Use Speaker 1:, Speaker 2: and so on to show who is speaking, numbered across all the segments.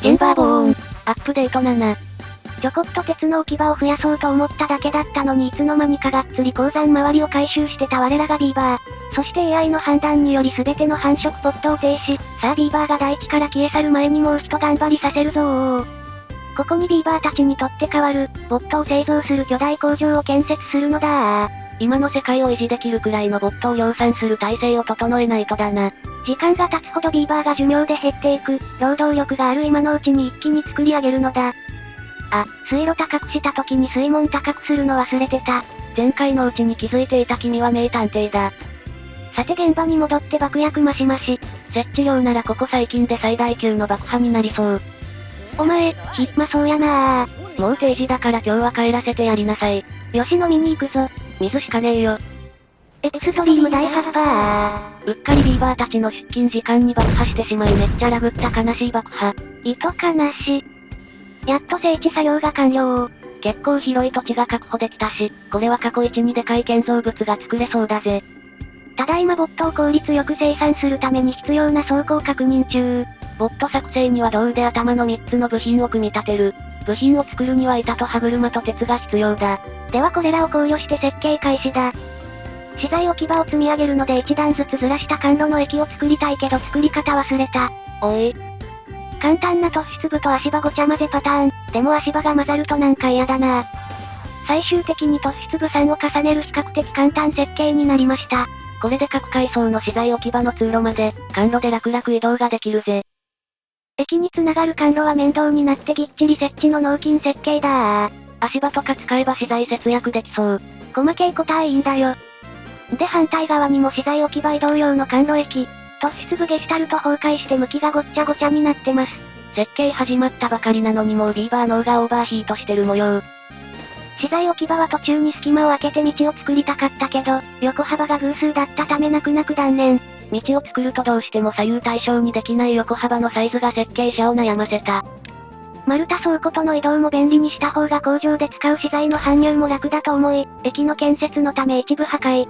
Speaker 1: チェンバーボーン。アップデート7。ちょこっと鉄の置き場を増やそうと思っただけだったのにいつの間にかがっつり鉱山周りを回収してた我らがビーバー。そして AI の判断により全ての繁殖ポットを停止。さあビーバーが大地から消え去る前にもう一頑張りさせるぞー。ここにビーバーたちにとって代わる、ボットを製造する巨大工場を建設するのだー。
Speaker 2: 今の世界を維持できるくらいのボットを量産する体制を整えないとだな。
Speaker 1: 時間が経つほどビーバーが寿命で減っていく、労働力がある今のうちに一気に作り上げるのだ。あ、水路高くした時に水門高くするの忘れてた。
Speaker 2: 前回のうちに気づいていた君は名探偵だ。
Speaker 1: さて現場に戻って爆薬マシマシ。
Speaker 2: 設置量ならここ最近で最大級の爆破になりそう。
Speaker 1: お前、暇そうやな
Speaker 2: ー。もう定時だから今日は帰らせてやりなさい。
Speaker 1: よし飲みに行くぞ。
Speaker 2: 水しかねえよ。
Speaker 1: エクストリーム大ハッパ
Speaker 2: ー。うっかりビーバーたちの出勤時間に爆破してしまいめっちゃラグった悲しい爆破。
Speaker 1: 糸悲し。やっと整地作業が完了。
Speaker 2: 結構広い土地が確保できたし、これは過去一にでかい建造物が作れそうだぜ。
Speaker 1: ただいまボットを効率よく生産するために必要な倉庫を確認中。
Speaker 2: ボット作成には銅で頭の3つの部品を組み立てる。部品を作るには板と歯車と鉄が必要だ。
Speaker 1: ではこれらを考慮して設計開始だ。資材置き場を積み上げるので一段ずつずらした管路の駅を作りたいけど作り方忘れた。
Speaker 2: おい。
Speaker 1: 簡単な突出部と足場ごちゃ混ぜパターン。でも足場が混ざるとなんか嫌だな。最終的に突出部3を重ねる比較的簡単設計になりました。
Speaker 2: これで各階層の資材置き場の通路まで、管路で楽々移動ができるぜ。
Speaker 1: 駅に繋がる管路は面倒になってぎっちり設置の納金設計だー。
Speaker 2: 足場とか使えば資材節約できそう。
Speaker 1: 細けいことはいいんだよ。で反対側にも資材置き場移動用の管路駅。突出部ゲシュタルト崩壊して向きがごっちゃごちゃになってます。
Speaker 2: 設計始まったばかりなのにもうビーバー脳がオーバーヒートしてる模様。
Speaker 1: 資材置き場は途中に隙間を空けて道を作りたかったけど、横幅が偶数だったため泣く泣く断念。
Speaker 2: 道を作るとどうしても左右対称にできない横幅のサイズが設計者を悩ませた。
Speaker 1: 丸太倉庫との移動も便利にした方が工場で使う資材の搬入も楽だと思い、駅の建設のため一部破壊。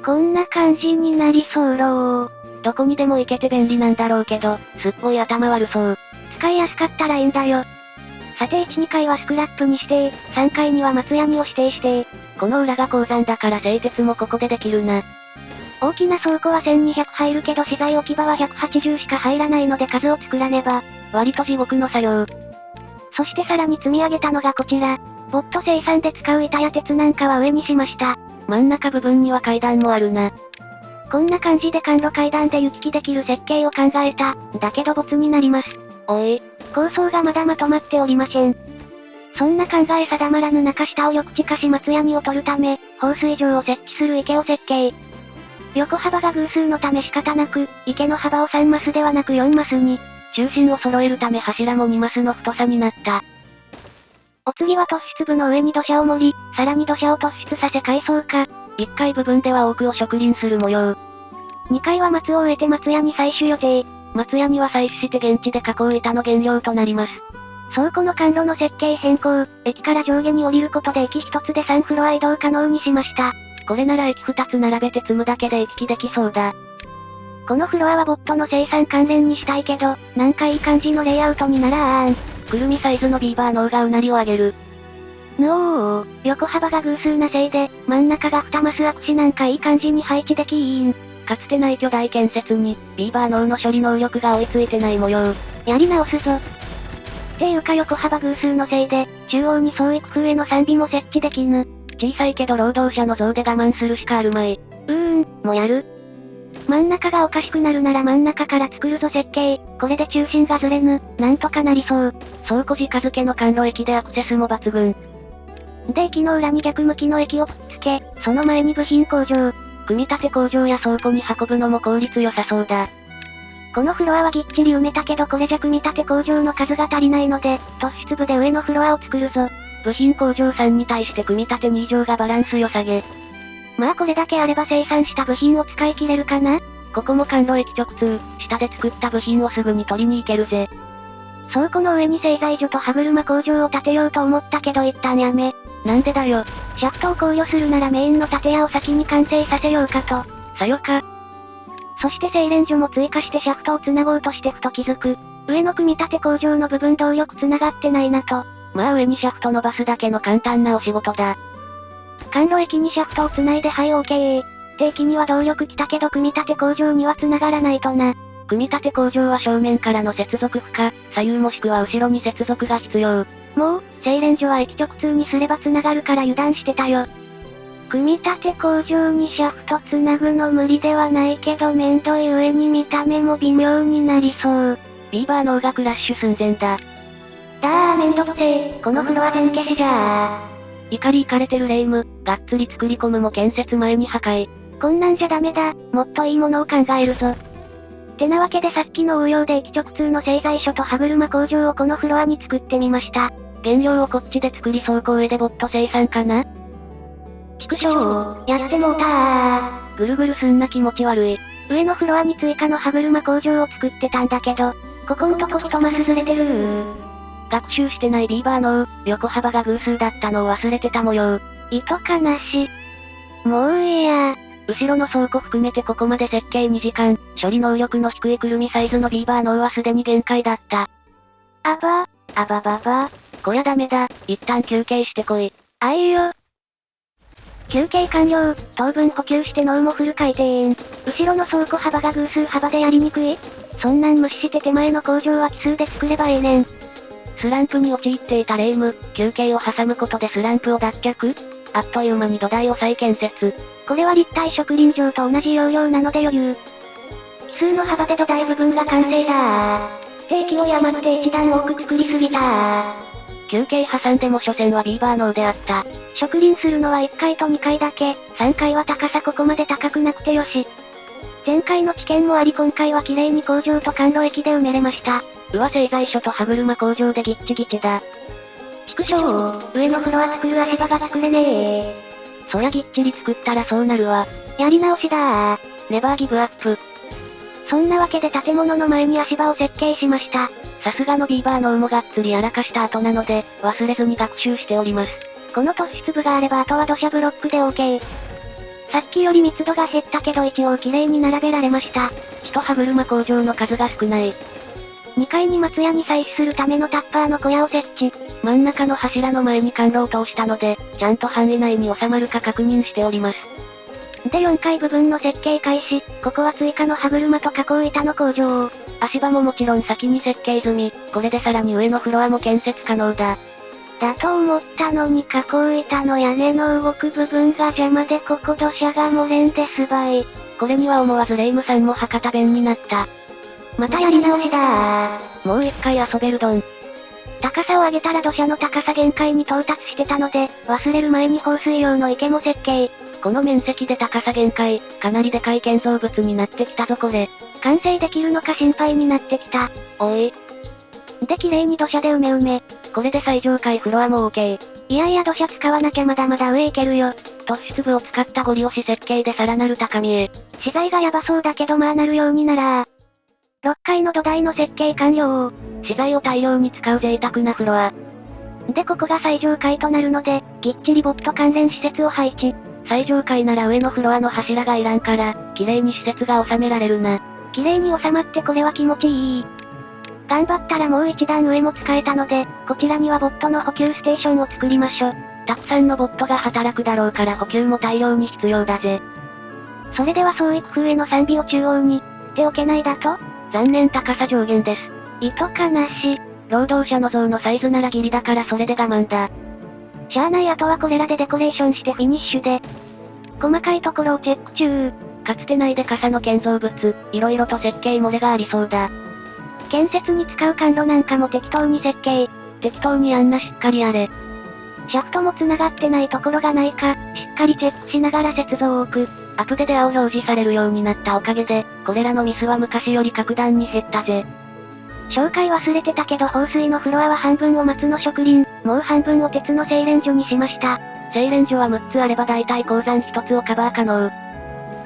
Speaker 1: こんな感じになりそうろー。
Speaker 2: どこにでも行けて便利なんだろうけど、すっごい頭悪そう。
Speaker 1: 使いやすかったらいいんだよ。さて1、2階はスクラップにして、3階には松屋にを指定して。
Speaker 2: この裏が鉱山だから製鉄もここでできるな。
Speaker 1: 大きな倉庫は1200入るけど資材置き場は180しか入らないので数を作らねば。
Speaker 2: 割と地獄の作業。
Speaker 1: そしてさらに積み上げたのがこちら。ボット生産で使う板や鉄なんかは上にしました。
Speaker 2: 真ん中部分には階段もあるな。
Speaker 1: こんな感じで管路階段で行き来できる設計を考えた。だけどボツになります。
Speaker 2: おい。
Speaker 1: 構想がまだまとまっておりません。そんな考え定まらぬ中下を緑地化し松ヤニを取るため、放水場を設置する池を設計。横幅が偶数のため仕方なく、池の幅を3マスではなく4マスに、
Speaker 2: 中心を揃えるため柱も2マスの太さになった。
Speaker 1: お次は突出部の上に土砂を盛り、さらに土砂を突出させ階層化。
Speaker 2: 1階部分では多くを植林する模様。
Speaker 1: 2階は松を植えて松屋に採取予定。
Speaker 2: 松屋には採取して現地で加工板の原料となります。
Speaker 1: 倉庫の管路の設計変更、駅から上下に降りることで駅1つで3フロア移動可能にしました。
Speaker 2: これなら駅2つ並べて積むだけで行き来できそうだ。
Speaker 1: このフロアはボットの生産関連にしたいけど、なんかいい感じのレイアウトにならーん。
Speaker 2: くるみサイズのビーバー脳がうなりを上げる。
Speaker 1: 横幅が偶数なせいで、真ん中が2マス空くしなんかいい感じに配置できーん。
Speaker 2: かつてない巨大建設に、ビーバー脳の処理能力が追いついてない模様。
Speaker 1: やり直すぞ。っていうか横幅偶数のせいで、中央に創意工夫への賛美も設置できぬ。
Speaker 2: 小さいけど労働者の増で我慢するしかあるまい。
Speaker 1: もうやる。真ん中がおかしくなるなら真ん中から作るぞ設計。これで中心がずれぬ。なんとかなりそう。
Speaker 2: 倉庫近づけの管路駅でアクセスも抜群。
Speaker 1: で駅の裏に逆向きの駅をくっつけ、その前に部品工場。
Speaker 2: 組み立て工場や倉庫に運ぶのも効率良さそうだ。
Speaker 1: このフロアはぎっちり埋めたけどこれじゃ組み立て工場の数が足りないので、突出部で上のフロアを作るぞ。
Speaker 2: 部品工場3に対して組み立て2以上がバランス良さげ。
Speaker 1: まあこれだけあれば生産した部品を使い切れるかな？
Speaker 2: ここも管路駅直通、下で作った部品をすぐに取りに行けるぜ。
Speaker 1: 倉庫の上に製材所と歯車工場を建てようと思ったけど一旦やめ。
Speaker 2: なんでだよ。
Speaker 1: シャフトを考慮するならメインの建屋を先に完成させようかと。
Speaker 2: さよか。
Speaker 1: そして精錬所も追加してシャフトを繋ごうとしてふと気づく。上の組み立て工場の部分動力繋がってないなと。
Speaker 2: まあ上にシャフト伸ばすだけの簡単なお仕事だ。
Speaker 1: 管路駅にシャフトを繋いではい OK。定期には動力来たけど組み立て工場には繋がらないとな。
Speaker 2: 組み立て工場は正面からの接続不可、左右もしくは後ろに接続が必要。
Speaker 1: もう、製錬所は駅直通にすれば繋がるから油断してたよ。組み立て工場にシャフト繋ぐの無理ではないけどめんどい上に見た目も微妙になりそう。
Speaker 2: ビーバー脳がクラッシュ寸前だ。
Speaker 1: めんどくせえ、このフロア全消しじゃ
Speaker 2: 怒りイかれてるレイム、がっつり作り込むも建設前に破壊。
Speaker 1: こんなんじゃダメだ、もっといいものを考えるぞ。てなわけでさっきの応用で駅直通の製材所と歯車工場をこのフロアに作ってみました。
Speaker 2: 原料をこっちで作り倉庫へでボット生産かな？
Speaker 1: 畜生、やってもうたー。
Speaker 2: ぐるぐるすんな気持ち悪い。
Speaker 1: 上のフロアに追加の歯車工場を作ってたんだけど、ここんとこ一マスずれてるー。
Speaker 2: 学習してないビーバー脳、横幅が偶数だったのを忘れてた模様。
Speaker 1: 糸かなし。もういいや。
Speaker 2: 後ろの倉庫含めてここまで設計2時間、処理能力の低いくるみサイズのビーバー脳はすでに限界だった。
Speaker 1: あばば。
Speaker 2: こりゃダメだ、一旦休憩してこい。
Speaker 1: あいよ。休憩完了、糖分補給して脳もフル回転。後ろの倉庫幅が偶数幅でやりにくい？そんなん無視して手前の工場は奇数で作ればええねん。
Speaker 2: スランプに陥っていたレイム、休憩を挟むことでスランプを脱却？あっという間に土台を再建設。
Speaker 1: これは立体植林場と同じ容量なので余裕。奇数の幅で土台部分が完成だー。定期を余って一段多く作りすぎたー。
Speaker 2: 休憩挟んでも所詮はビーバー脳であった。
Speaker 1: 植林するのは1階と2階だけ、3階は高さここまで高くなくてよし。前回の知見もあり今回は綺麗に工場と管路駅で埋めれました。
Speaker 2: 製材所と歯車工場でギッチギチだ。
Speaker 1: 畜生、上のフロア作る足場が作れねえ。
Speaker 2: そりゃぎっちり作ったらそうなるわ。
Speaker 1: やり直しだー。
Speaker 2: ネバーギブアップ。
Speaker 1: そんなわけで建物の前に足場を設計しました。
Speaker 2: さすがのビーバー脳もがっつりやらかした後なので、忘れずに学習しております。
Speaker 1: この突出部があればあとは土砂ブロックで OK。さっきより密度が減ったけど一応綺麗に並べられました。
Speaker 2: 一歯車工場の数が少ない。
Speaker 1: 2階に松屋に採取するためのタッパーの小屋を設置。
Speaker 2: 真ん中の柱の前に管路を通したので、ちゃんと範囲内に収まるか確認しております。
Speaker 1: で4階部分の設計開始。ここは追加の歯車と加工板の工場。
Speaker 2: 足場ももちろん先に設計済み、これでさらに上のフロアも建設可能だ。
Speaker 1: だと思ったのに加工板の屋根の動く部分が邪魔でここ土砂が漏れんですばい。
Speaker 2: これには思わずレイムさんも博多弁になった。
Speaker 1: またやり直しだー。
Speaker 2: もう一回遊べるドン。
Speaker 1: 高さを上げたら土砂の高さ限界に到達してたので、忘れる前に放水用の池も設計。
Speaker 2: この面積で高さ限界、かなりでかい建造物になってきたぞこれ。
Speaker 1: 完成できるのか心配になってきた。
Speaker 2: おい。
Speaker 1: で綺麗に土砂で埋め。
Speaker 2: これで最上階フロアも OK。
Speaker 1: いやいや土砂使わなきゃまだまだ上行けるよ。
Speaker 2: 突出部を使ったゴリ押し設計でさらなる高みへ。
Speaker 1: 資材がヤバそうだけどまあなるようになら6階の土台の設計完了。
Speaker 2: 資材を大量に使う贅沢なフロア。
Speaker 1: でここが最上階となるので、ぎっちりボット関連施設を配置。
Speaker 2: 最上階なら上のフロアの柱がいらんから、綺麗に施設が収められるな。
Speaker 1: 綺麗に収まってこれは気持ちいい。頑張ったらもう一段上も使えたので、こちらにはボットの補給ステーションを作りましょ。
Speaker 2: たくさんのボットが働くだろうから補給も大量に必要だぜ。
Speaker 1: それでは創意工夫への賛美を中央に、っておけないだと？
Speaker 2: 残念高さ上限です。
Speaker 1: 糸かなし。
Speaker 2: 労働者の像のサイズならギリだからそれで我慢だ。
Speaker 1: しゃあないあとはこれらでデコレーションしてフィニッシュで。細かいところをチェック中。
Speaker 2: かつてないで傘の建造物、色々と設計漏れがありそうだ。
Speaker 1: 建設に使う管路なんかも適当に設計。
Speaker 2: 適当にあんなしっかりやれ。
Speaker 1: シャフトも繋がってないところがないか、しっかりチェックしながら接続を置く。
Speaker 2: アプデで青表示されるようになったおかげで、これらのミスは昔より格段に減ったぜ。
Speaker 1: 紹介忘れてたけど放水のフロアは半分を松の植林、もう半分を鉄の製錬所にしました。
Speaker 2: 製錬所は6つあれば大体鉱山1つをカバー可能。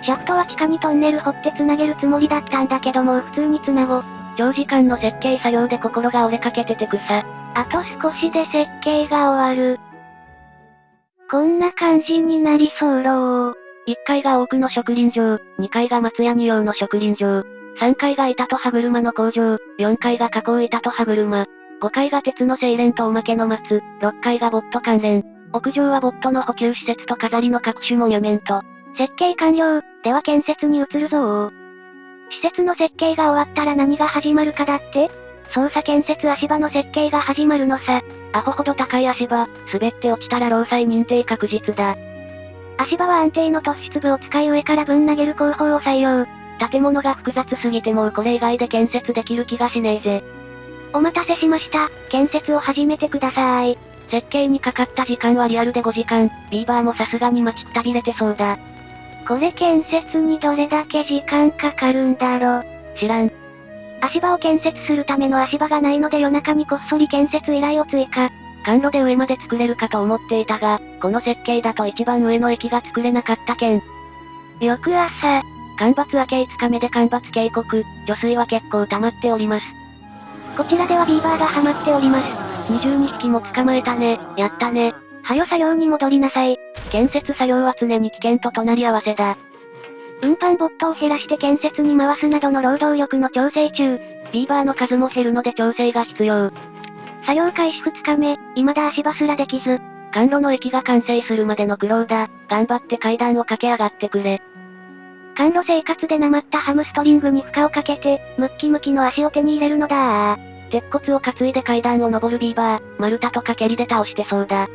Speaker 1: シャフトは地下にトンネル掘って繋げるつもりだったんだけどもう普通に繋ごう。
Speaker 2: 長時間の設計作業で心が折れかけてて草。
Speaker 1: あと少しで設計が終わる。こんな感じになりそうろう。
Speaker 2: 1階が多くの植林場、2階が松ヤニ用の植林場。3階が板と歯車の工場、4階が加工板と歯車、5階が鉄の精錬とおまけの松、6階がボット関連、屋上はボットの補給施設と飾りの各種モニュメント。
Speaker 1: 設計完了、では建設に移るぞー。施設の設計が終わったら何が始まるかだって？操作建設足場の設計が始まるのさ。
Speaker 2: アホほど高い足場、滑って落ちたら労災認定確実だ。
Speaker 1: 足場は安定の突出部を使い上からぶん投げる工法を採用。
Speaker 2: 建物が複雑すぎてもうこれ以外で建設できる気がしねえぜ。
Speaker 1: お待たせしました。建設を始めてください。
Speaker 2: 設計にかかった時間はリアルで5時間、ビーバーもさすがに待ちくたびれてそうだ。
Speaker 1: これ建設にどれだけ時間かかるんだろ。
Speaker 2: 知らん。
Speaker 1: 足場を建設するための足場がないので夜中にこっそり建設依頼を追加。
Speaker 2: 管路で上まで作れるかと思っていたが、この設計だと一番上の駅が作れなかった件。
Speaker 1: 翌朝、
Speaker 2: 干ばつ明け5日目で干ばつ警告、貯水は結構溜まっております。
Speaker 1: こちらではビーバーがハマっております。
Speaker 2: 22匹も捕まえたね、やったね。
Speaker 1: はよ作業に戻りなさい。
Speaker 2: 建設作業は常に危険と隣り合わせだ。
Speaker 1: 運搬ボットを減らして建設に回すなどの労働力の調整中。
Speaker 2: ビーバーの数も減るので調整が必要。
Speaker 1: 作業開始2日目、未だ足場すらできず。
Speaker 2: 管路の駅が完成するまでの苦労だ。頑張って階段を駆け上がってくれ。
Speaker 1: 管路生活でなまったハムストリングに負荷をかけて、ムッキムキの足を手に入れるのだ。
Speaker 2: 鉄骨を担いで階段を登るビーバー、丸太とか蹴りで倒してそうだ。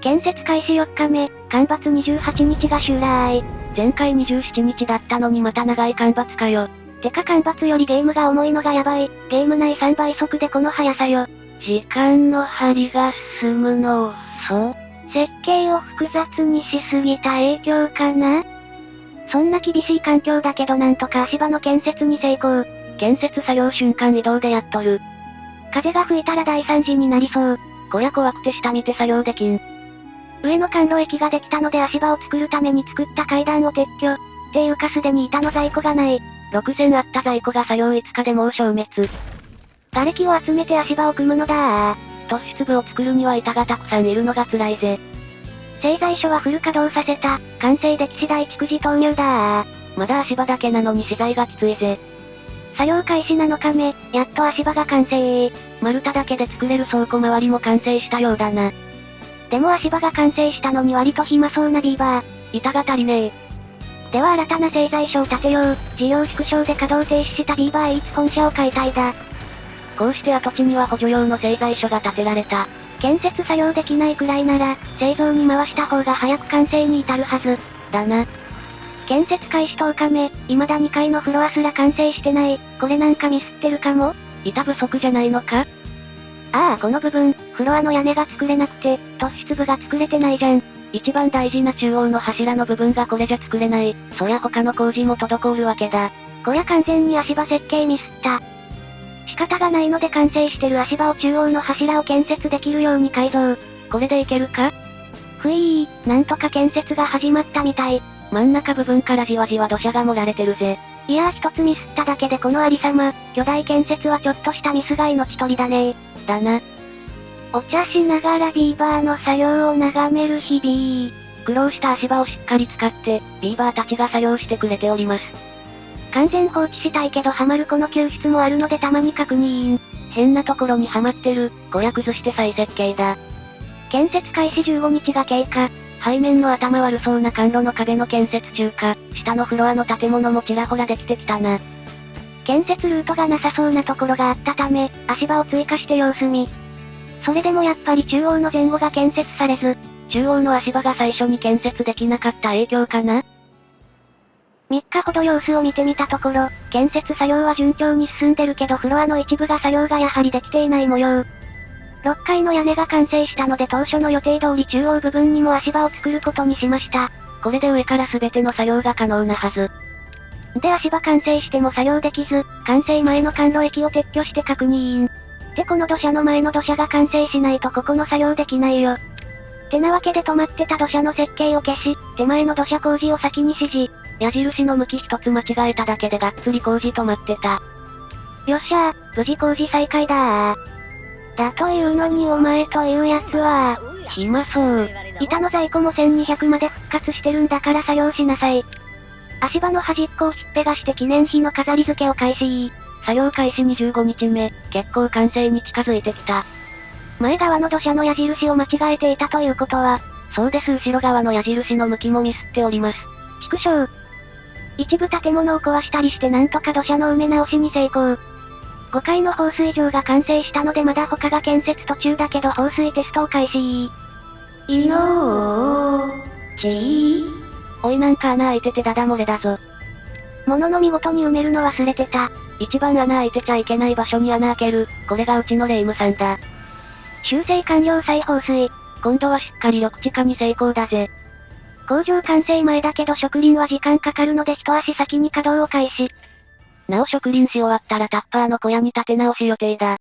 Speaker 1: 建設開始4日目、干ばつ28日が襲来。
Speaker 2: 前回27日だったのにまた長い干ばつかよ。
Speaker 1: てか干ばつよりゲームが重いのがやばい。ゲーム内3倍速でこの速さよ。
Speaker 2: 時間の針が進むの遅。
Speaker 1: 設計を複雑にしすぎた影響かな？そんな厳しい環境だけどなんとか足場の建設に成功。
Speaker 2: 建設作業瞬間移動でやっとる。
Speaker 1: 風が吹いたら大惨事になりそう。
Speaker 2: こや怖くて下見て作業できん。
Speaker 1: 上の管路駅ができたので足場を作るために作った階段を撤去。っていうかすでに板の在庫がない。
Speaker 2: 6000あった在庫が作業5日でもう消滅。
Speaker 1: 瓦礫を集めて足場を組むのだ。
Speaker 2: 突出部を作るには板がたくさんいるのが辛いぜ。
Speaker 1: 製材所はフル稼働させた。完成でき次第蓄次投入だ。
Speaker 2: まだ足場だけなのに資材がきついぜ。
Speaker 1: 作業開始7日目、やっと足場が完成。
Speaker 2: 丸太だけで作れる倉庫周りも完成したようだな。
Speaker 1: でも足場が完成したのに割と暇そうなビーバー。
Speaker 2: 板が足りねえ。
Speaker 1: では新たな製材所を建てよう。事業縮小で稼働停止したビーバー H 本社を解体だ。
Speaker 2: こうして跡地には補助用の製材所が建てられた。
Speaker 1: 建設作業できないくらいなら、製造に回した方が早く完成に至るはず。
Speaker 2: だな。
Speaker 1: 建設開始10日目、未だ2階のフロアすら完成してない。これなんかミスってるかも？
Speaker 2: 板不足じゃないのか？
Speaker 1: ああ、この部分、フロアの屋根が作れなくて、突出部が作れてないじゃん。
Speaker 2: 一番大事な中央の柱の部分がこれじゃ作れない。そりゃ他の工事も滞るわけだ。
Speaker 1: こりゃ完全に足場設計ミスった。仕方がないので完成してる足場を中央の柱を建設できるように改造。
Speaker 2: これでいけるか？
Speaker 1: ふいー、なんとか建設が始まったみたい。
Speaker 2: 真ん中部分からじわじわ土砂が盛られてるぜ。
Speaker 1: いやー一つミスっただけでこのありさま、巨大建設はちょっとしたミスが命取りだね。
Speaker 2: だな。
Speaker 1: お茶しながらビーバーの作業を眺める日々。
Speaker 2: 苦労した足場をしっかり使って、ビーバーたちが作業してくれております。
Speaker 1: 完全放置したいけどハマるこの救出もあるのでたまに確認。
Speaker 2: 変なところにはまってる、小屋崩して再設計だ。
Speaker 1: 建設開始15日が経過。
Speaker 2: 背面の頭悪そうな管路の壁の建設中か、下のフロアの建物もちらほらできてきたな。
Speaker 1: 建設ルートがなさそうなところがあったため、足場を追加して様子見。それでもやっぱり中央の前後が建設されず、
Speaker 2: 中央の足場が最初に建設できなかった影響かな？
Speaker 1: 3日ほど様子を見てみたところ、建設作業は順調に進んでるけどフロアの一部が作業がやはりできていない模様。6階の屋根が完成したので当初の予定通り中央部分にも足場を作ることにしました。
Speaker 2: これで上から全ての作業が可能なはず。
Speaker 1: で足場完成しても作業できず、完成前の管路駅を撤去して確認。でこの土砂の前の土砂が完成しないとここの作業できないよ。てなわけで止まってた土砂の設計を消し、手前の土砂工事を先に指示。
Speaker 2: 矢印の向き一つ間違えただけでがっつり工事止まってた。
Speaker 1: よっしゃー、無事工事再開だー。だというのにお前というやつは、
Speaker 2: 暇そう。
Speaker 1: 板の在庫も1200まで復活してるんだから作業しなさい。足場の端っこをひっぺがして記念碑の飾り付けを開始。
Speaker 2: 作業開始25日目、結構完成に近づいてきた。
Speaker 1: 前側の土砂の矢印を間違えていたということは、
Speaker 2: そうです。後ろ側の矢印の向きもミスっております。
Speaker 1: 畜生。一部建物を壊したりしてなんとか土砂の埋め直しに成功。5階の放水場が完成したのでまだ他が建設途中だけど放水テストを開始。いのー、
Speaker 2: おいなんか穴開いててダダ漏れだぞ。
Speaker 1: 物の見事に埋めるの忘れてた。
Speaker 2: 一番穴開いてちゃいけない場所に穴開ける。これがうちのレイムさんだ。
Speaker 1: 修正完了再放水。
Speaker 2: 今度はしっかり緑地化に成功だぜ。
Speaker 1: 工場完成前だけど植林は時間かかるので一足先に稼働を開始。
Speaker 2: なお植林し終わったらタッパーの小屋に建て直し予定だ。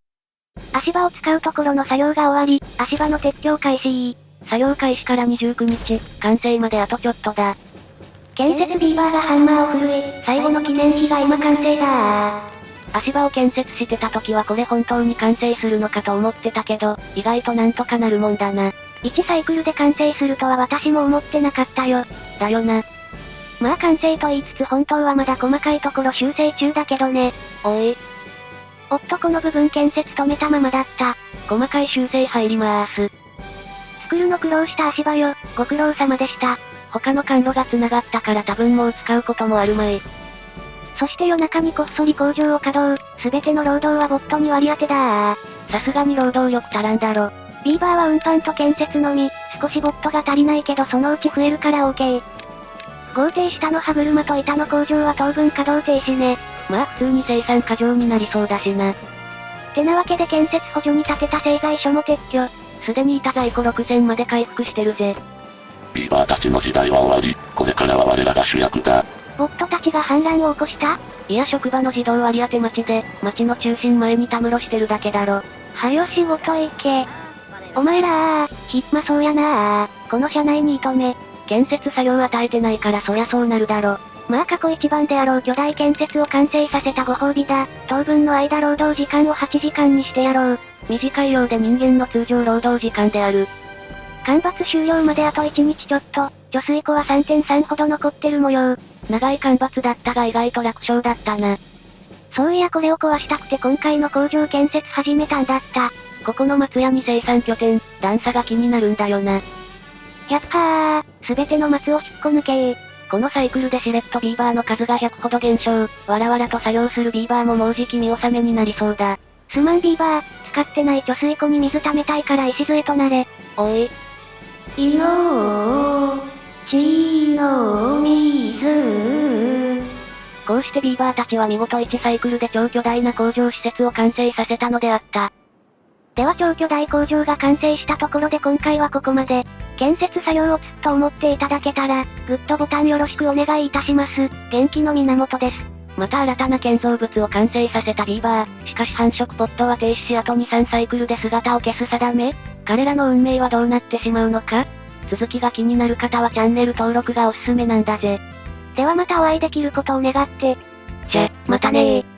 Speaker 1: 足場を使うところの作業が終わり、足場の撤去開始。
Speaker 2: 作業開始から29日、完成まであとちょっとだ。
Speaker 1: 建設ビーバーがハンマーを振るい、最後の記念碑が今完成だ。
Speaker 2: 足場を建設してた時はこれ本当に完成するのかと思ってたけど、意外となんとかなるもんだな。
Speaker 1: 1サイクルで完成するとは私も思ってなかったよ。
Speaker 2: だよな。
Speaker 1: まあ完成と言いつつ本当はまだ細かいところ修正中だけどね。
Speaker 2: おい。
Speaker 1: おっとこの部分建設止めたままだった。
Speaker 2: 細かい修正入りまーす。
Speaker 1: 作るの苦労した足場よ、ご苦労様でした。
Speaker 2: 他の管路が繋がったから多分もう使うこともあるまい。
Speaker 1: そして夜中にこっそり工場を稼働、すべての労働はボットに割り当てだー。
Speaker 2: さすがに労働力足らんだろ。
Speaker 1: ビーバーは運搬と建設のみ、少しボットが足りないけどそのうち増えるから OK。豪邸下の歯車と板の工場は当分稼働停止ね。
Speaker 2: まあ普通に生産過剰になりそうだしな。
Speaker 1: てなわけで建設補助に建てた製材所も撤去。
Speaker 2: すでにいた在庫6000まで回復してるぜ。
Speaker 3: ビーバーたちの時代は終わり、これからは我らが主役だ。
Speaker 1: ボットたちが反乱を起こした？
Speaker 2: いや職場の自動割り当て待ちで、街の中心前にたむろしてるだけだろ。
Speaker 1: はよ仕事行け。お前ら暇そうやなこの車内に止め。
Speaker 2: 建設作業与えてないからそりゃそうなるだろ。
Speaker 1: まあ過去一番であろう巨大建設を完成させたご褒美だ。当分の間労働時間を8時間にしてやろう。
Speaker 2: 短いようで人間の通常労働時間である。
Speaker 1: 間伐終了まであと1日ちょっと、貯水湖は 3.3 ほど残ってる模様。
Speaker 2: 長い間伐だったが意外と楽勝だったな。
Speaker 1: そういやこれを壊したくて今回の工場建設始めたんだった。
Speaker 2: ここの松屋に生産拠点、段差が気になるんだよな。
Speaker 1: すべての松を引っこ抜け
Speaker 2: このサイクルでしれっとビーバーの数が100ほど減少、わらわらと作業するビーバーももうじき見納めになりそうだ。
Speaker 1: すまんビーバー、使ってない貯水湖に水溜めたいから礎となれ。
Speaker 2: おい。
Speaker 1: いのちの水。
Speaker 2: こうしてビーバーたちは見事1サイクルで超巨大な工場施設を完成させたのであった。
Speaker 1: では超巨大工場が完成したところで今回はここまで。建設作業をつっと思っていただけたら、グッドボタンよろしくお願いいたします。元気の源です。
Speaker 2: また新たな建造物を完成させたビーバー。しかし繁殖ポットは停止しあと2、3サイクルで姿を消す定め？彼らの運命はどうなってしまうのか？続きが気になる方はチャンネル登録がおすすめなんだぜ。
Speaker 1: ではまたお会いできることを願って。
Speaker 2: じゃ、またねー。